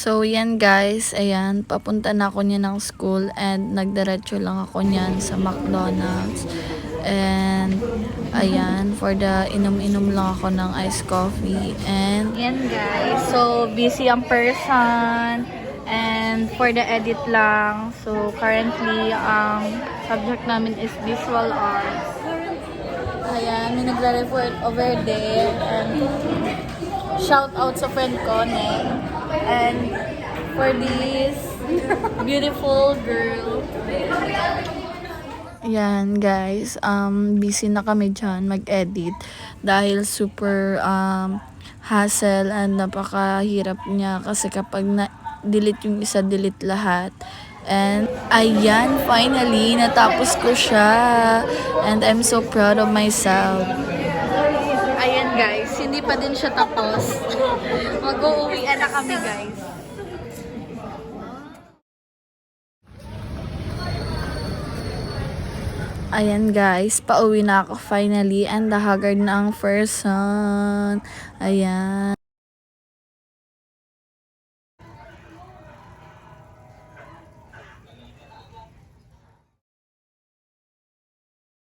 So, yan guys, ayan, papunta na ako niya ng school and nagdiretso lang ako niyan sa McDonald's. And, ayan, for the inom-inom lang ako ng iced coffee. And, yan guys, so busy ang person. And for the edit lang, so currently, ang subject namin is visual arts. Ayan, may nagre-report over there. And, shout out sa friend ko, Neng. And for this beautiful girl. Yan guys, busy na kami dyan mag-edit dahil super hassle and napakahirap niya kasi kapag na-delete yung isa, delete lahat. And ayan, finally, natapos ko siya. And I'm so proud of myself. Ayan guys, hindi pa din siya tapos. Mag-uuwian na kami guys. Ayan guys, pauwi na ako finally and haggard na ang person. Ayan.